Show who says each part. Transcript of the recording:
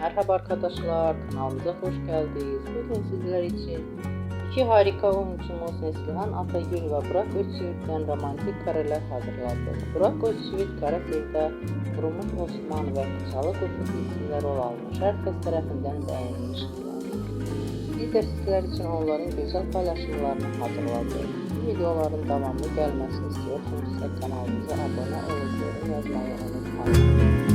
Speaker 1: Merhaba arkadaşlar, kanalımıza hoş geldiniz. Bugün sizler için iki harika oyuncumuz Neslihan Atagül ve Burak Özçivit'ten romantik kareler hazırladı. Burak Özçivit kara filmde Durmuş Osman ve Kıçalı Kuşu dizisinde rol almış. Herkes tarafından beğenilmiştir. Biz de sizler için onların güzel paylaşımlarını hazırladık. Bu videoların devamlı gelmesini istiyorsanız kanalımıza abone olup yorum yazmayı unutmayın.